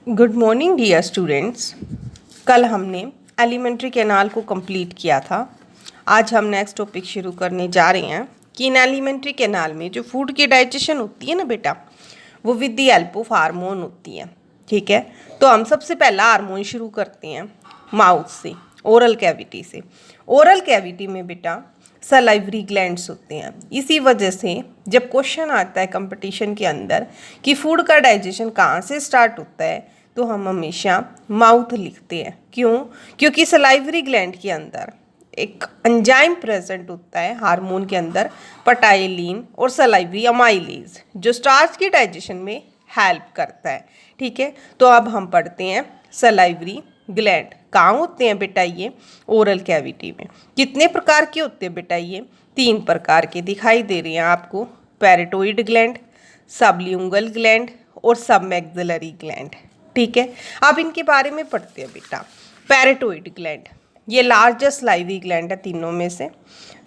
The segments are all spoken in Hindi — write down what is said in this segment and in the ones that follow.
Good morning dear students. कल हमने एलिमेंट्री कैनाल को कंप्लीट किया था। आज हम नेक्स्ट टॉपिक शुरू करने जा रहे हैं कि इन एलिमेंट्री कैनाल में जो फूड की डाइजेशन होती है ना बेटा, वो with the help of hormone होती है। ठीक है, तो हम सबसे पहला हार्मोन शुरू करते हैं माउथ से, ओरल कैविटी से। ओरल कैविटी में बेटा सलाइवरी ग्लैंड्स होते हैं। इसी वजह से जब क्वेश्चन आता है कंपटीशन के अंदर कि फूड का डाइजेशन कहाँ से स्टार्ट होता है, तो हम हमेशा माउथ लिखते हैं। क्यों? क्योंकि सलाइवरी ग्लैंड के अंदर एक एंजाइम प्रेजेंट होता है हार्मोन के अंदर, पटाइलिन और सलाइवरी अमाइलेज, जो स्टार्च की डाइजेशन में हेल्प करता है। ठीक है, तो अब हम पढ़ते हैं सलाइवरी ग्लैंड कहाँ होते हैं बेटा। ये ओरल कैविटी में। कितने प्रकार के होते हैं बेटा? ये 3 प्रकार के दिखाई दे रहे हैं आपको। पैरेटोइड ग्लैंड, सबल्यूंगल ग्लैंड और सबमैक्सिलरी ग्लैंड। ठीक है, अब इनके बारे में पढ़ते हैं बेटा। पैरेटोइड ग्लैंड ये लार्जेस्ट सलाइवरी ग्लैंड है तीनों में से।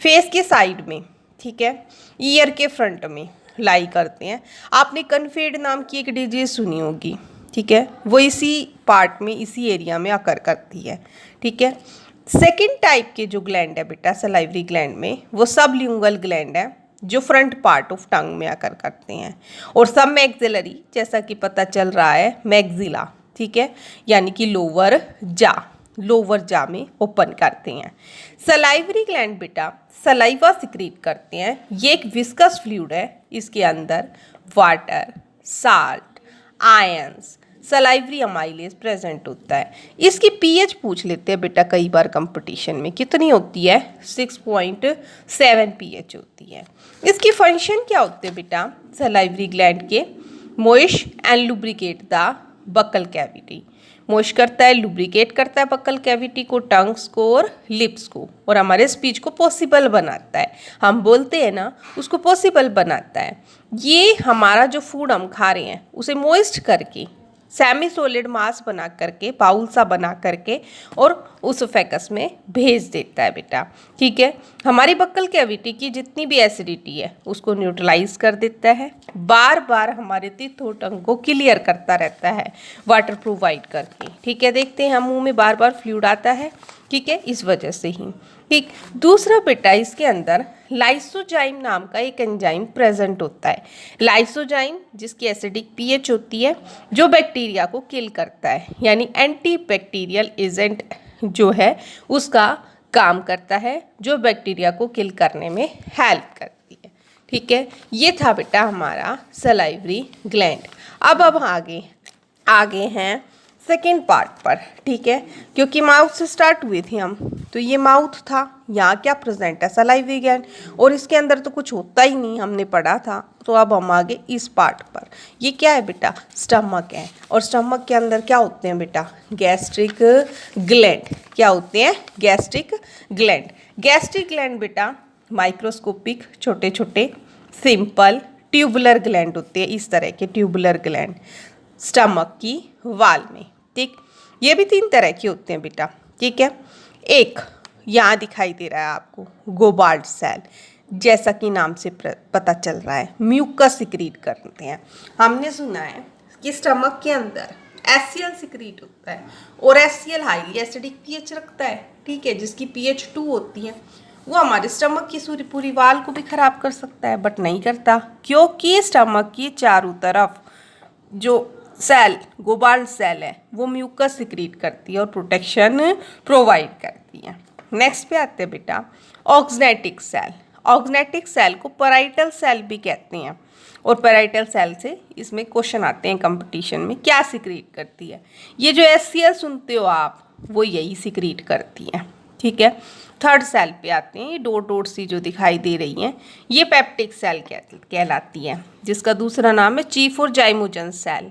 फेस के साइड में, ठीक है, ईयर के फ्रंट में लाई करते हैं। आपने कन्फेड नाम की एक डिजीज सुनी होगी, ठीक है, वो इसी पार्ट में, इसी एरिया में आकर करती है। ठीक है, सेकेंड टाइप के जो ग्लैंड है बेटा सलाइवरी ग्लैंड में, वो सबल्यूंगल ग्लैंड है, जो फ्रंट पार्ट ऑफ टंग में आकर करते हैं। और सब मैक्सिलरी, जैसा कि पता चल रहा है, मैक्सिला, ठीक है, यानी कि लोअर जा में ओपन करते हैं। सलाइवरी ग्लैंड बेटा सलाइवा सिक्रीट करते हैं। ये एक विस्कस फ्लूइड है, इसके अंदर water, salt, ions, salivary amylase present होता है। इसकी पीएच पूछ लेते हैं बेटा कई बार कंपटीशन में, कितनी होती है? 6.7 पीएच होती है। इसकी फंक्शन क्या होते हैं बेटा सलाइवरी ग्लैंड के? Moist and lubricate the buccal cavity. Moist करता है, लुब्रिकेट करता है बकल कैविटी को, टंग्स को और लिप्स को, और हमारे स्पीच को पॉसिबल बनाता है। हम बोलते हैं ना, उसको पॉसिबल बनाता है। ये हमारा जो फूड हम खा रहे हैं उसे मॉइस्ट करके, सेमी सॉलिड मास बना करके, बाउल सा बना करके, और उस फेकस में भेज देता है बेटा। ठीक है, हमारी बक्कल कैविटी की जितनी भी एसिडिटी है उसको न्यूट्रलाइज कर देता है। बार बार हमारे टीथ और टंग को क्लियर करता रहता है वाटर प्रोवाइड करके। ठीक है, देखते हैं हम मुंह में बार बार फ्लूइड आता है, ठीक है, इस वजह से ही। ठीक, दूसरा बेटा इसके अंदर लाइसोजाइम नाम का एक एंजाइम प्रेजेंट होता है। लाइसोजाइम जिसकी एसिडिक पीएच होती है, जो बैक्टीरिया को किल करता है, यानी एंटी बैक्टीरियल एजेंट जो है उसका काम करता है, जो बैक्टीरिया को किल करने में हेल्प करती है। ठीक है, ये था बेटा हमारा सलाइवरी ग्लैंड। अब आगे हैं सेकेंड पार्ट पर। ठीक है, क्योंकि माउथ से स्टार्ट हुए थे हम, तो ये माउथ था। यहाँ क्या प्रेजेंट है? सलाइवरी ग्लैंड, और इसके अंदर तो कुछ होता ही नहीं, हमने पढ़ा था। तो अब हम आगे इस पार्ट पर। ये क्या है बेटा? स्टमक है। और स्टमक के अंदर क्या होते हैं बेटा? Gastric gland. क्या होते हैं? Gastric gland. गैस्ट्रिक ग्लैंड बेटा माइक्रोस्कोपिक, छोटे छोटे, सिंपल ट्यूबुलर ग्लैंड होते हैं, इस तरह के ट्यूबुलर ग्लैंड स्टमक की वाल में। ठीक, ये भी 3 तरह के होते हैं बेटा। ठीक है, एक यहाँ दिखाई दे रहा है आपको गोबार्ड सेल, जैसा कि नाम से पता चल रहा है, म्यूकस सिक्रीट करते हैं। हमने सुना है कि स्टमक के अंदर एससीएल सिक्रीट होता है, और एससीएल हाईली एसिडिक पीएच रखता है। ठीक है, जिसकी पीएच 2 होती है, वो हमारे स्टमक की पूरी वाल को भी खराब कर सकता है, बट नहीं करता, क्योंकि स्टमक की चारों तरफ जो सेल, गोबार्ड सेल है, वो म्यूकस सिक्रीट करती है और प्रोटेक्शन प्रोवाइड करती है। नेक्स्ट पे आते हैं बेटा ऑक्सनेटिक सेल। ऑक्सनेटिक सेल को पैराइटल सेल भी कहते हैं, और पैराइटल सेल से इसमें क्वेश्चन आते हैं कंपटीशन में, क्या सिक्रीट करती है? ये जो एससीएल सुनते हो आप, वो यही सिक्रीट करती है। ठीक है, थर्ड सेल पे आते हैं। ये डॉट सी जो दिखाई दे रही हैं, ये पेप्टिक सेल कहलाती है, जिसका दूसरा नाम है चीफ और जाइमोजन सेल,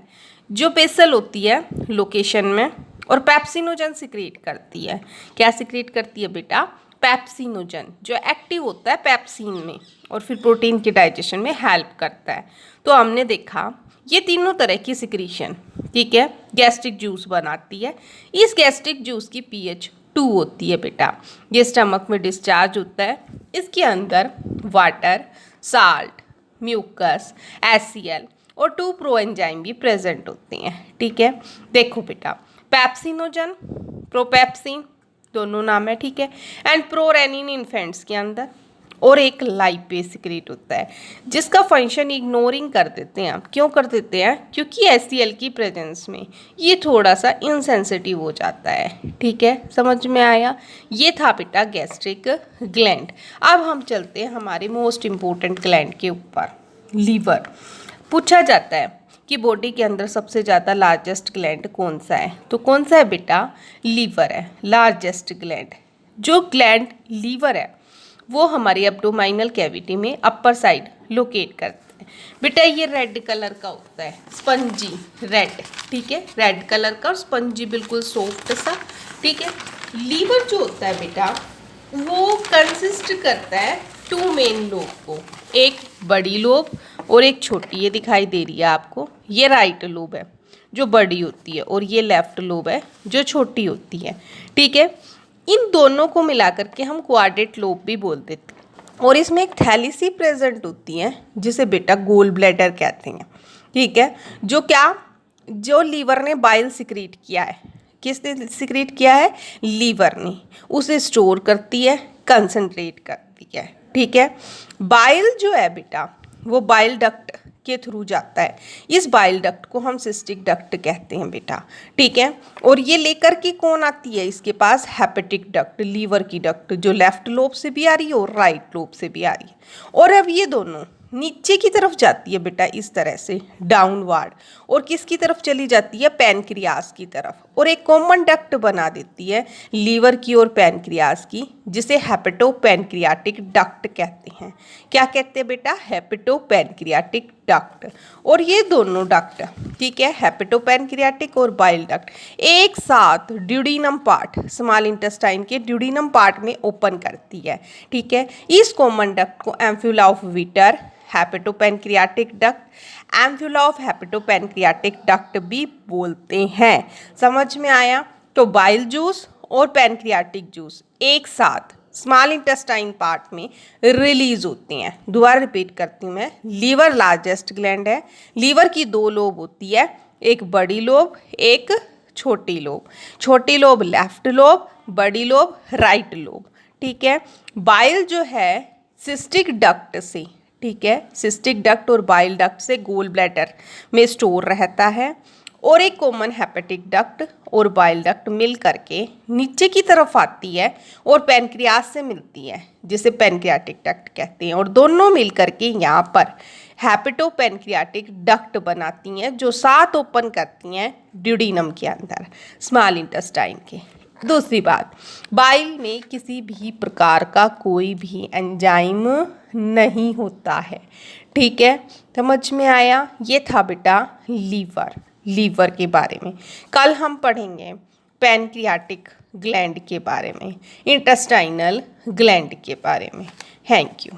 जो बेसल होती है लोकेशन में, और पेप्सिनोजन सिक्रीट करती है। क्या सिक्रीट करती है बेटा? पेप्सिनोजन, जो एक्टिव होता है पेप्सिन में, और फिर प्रोटीन के डाइजेशन में हेल्प करता है। तो हमने देखा ये तीनों तरह की सिक्रीशन, ठीक है, गैस्ट्रिक जूस बनाती है। इस गैस्ट्रिक जूस की पीएच 2 होती है बेटा। ये स्टमक में डिस्चार्ज होता है। इसके अंदर वाटर, साल्ट, म्यूकस, एससीएल और 2 प्रोएंजाइम भी प्रेजेंट होते हैं। ठीक है, देखो बेटा, पेप्सिनोजन, प्रोपेप्सिन दोनों नाम है। ठीक है, एंड प्रोरेनिन इन्फेंट्स के अंदर, और एक लाइपेज सिक्रेट होता है जिसका फंक्शन इग्नोरिंग कर देते हैं। आप क्यों कर देते हैं? क्योंकि HCl की प्रेजेंस में ये थोड़ा सा इनसेंसिटिव हो जाता है। ठीक है, समझ में आया? ये था बेटा गैस्ट्रिक ग्लैंड। अब हम चलते हैं हमारे मोस्ट इम्पोर्टेंट ग्लैंड के ऊपर, लीवर। पूछा जाता है कि बॉडी के अंदर सबसे ज़्यादा लार्जेस्ट ग्लैंड कौन सा है? तो कौन सा है बेटा? लीवर है लार्जेस्ट ग्लैंड। जो ग्लैंड लीवर है वो हमारी एब्डोमाइनल कैविटी में अपर साइड लोकेट करते हैं। बेटा ये रेड कलर का होता है, स्पंजी रेड। ठीक है, रेड कलर का और स्पंजी, बिल्कुल सॉफ्ट सा। ठीक है, लीवर जो होता है बेटा वो कंसिस्ट करता है 2 मेन लोब को, एक बड़ी लोब और एक छोटी। ये दिखाई दे रही है आपको, ये राइट लोब है जो बड़ी होती है और ये लेफ्ट लोब है जो छोटी होती है। ठीक है, इन दोनों को मिलाकर के हम क्वाड्रेट लोब भी बोल देते हैं। और इसमें एक थैलिसी प्रेजेंट होती है जिसे बेटा गोल ब्लैडर कहते हैं। ठीक है, जो लीवर ने बाइल सिक्रीट किया है, किसने सिक्रीट किया है? लीवर ने। उसे स्टोर करती है, कंसंट्रेट करती है। ठीक है, बाइल जो है बेटा वो बाइल डक्ट के थ्रू जाता है। इस बाइल डक्ट को हम सिस्टिक डक्ट कहते हैं बेटा। ठीक है, और ये लेकर के कौन आती है? इसके पास हेपेटिक डक्ट, लीवर की डक्ट, जो लेफ्ट लोब से भी आ रही है और राइट लोब से भी आ रही है। और अब ये दोनों नीचे की तरफ जाती है बेटा, इस तरह से डाउनवर्ड, और किसकी तरफ चली जाती है? पैनक्रियास की तरफ, और एक कॉमन डक्ट बना देती है लीवर की और पैनक्रियास की, जिसे हेपेटो पैनक्रियाटिक डक्ट कहते हैं। क्या कहते हैं बेटा? Hepato pancreatic duct. और ये दोनों डक्ट, ठीक है, हेपेटो पैनक्रियाटिक और बाइल डक्ट, एक साथ ड्यूडीनम पार्ट, स्मॉल इंटेस्टाइन के ड्यूडीनम पार्ट में ओपन करती है। ठीक है, इस कॉमन डक्ट को एम्फुला ऑफ विटर, हेपेटोपैनक्रियाटिक डक्ट, एम्फुला ऑफ हेपेटोपैनक्रियाटिक डक्ट भी बोलते हैं। समझ में आया? तो बाइल जूस और पैनक्रियाटिक जूस एक साथ स्मॉल इंटेस्टाइन पार्ट में रिलीज होते हैं। दोबारा रिपीट करती हूँ मैं, लीवर लार्जेस्ट ग्लैंड है। लीवर की 2 लोब होती है, एक बड़ी लोब, एक छोटी लोब। छोटी लोब लेफ्ट लोब, बड़ी लोब राइट लोब। ठीक है, बाइल जो है सिस्टिक डक्ट से, ठीक है, सिस्टिक डक्ट और बाइल डक्ट से गोल ब्लैडर में स्टोर रहता है, और एक कॉमन हेपेटिक डक्ट और बाइल डक्ट मिल करके नीचे की तरफ आती है और पैनक्रियास से मिलती है, जिसे पैनक्रियाटिक डक्ट कहते हैं। और दोनों मिल करके यहाँ पर हेपेटोपैनक्रियाटिक डक्ट बनाती हैं, जो साथ ओपन करती हैं ड्यूडीनम के अंदर, स्मॉल इंटेस्टाइन के। दूसरी बात, बाइल में किसी भी प्रकार का कोई भी एंजाइम नहीं होता है। ठीक है, समझ में आया? ये था बेटा लीवर के बारे में। कल हम पढ़ेंगे पैनक्रियाटिक ग्लैंड के बारे में, इंटेस्टाइनल ग्लैंड के बारे में। Thank you.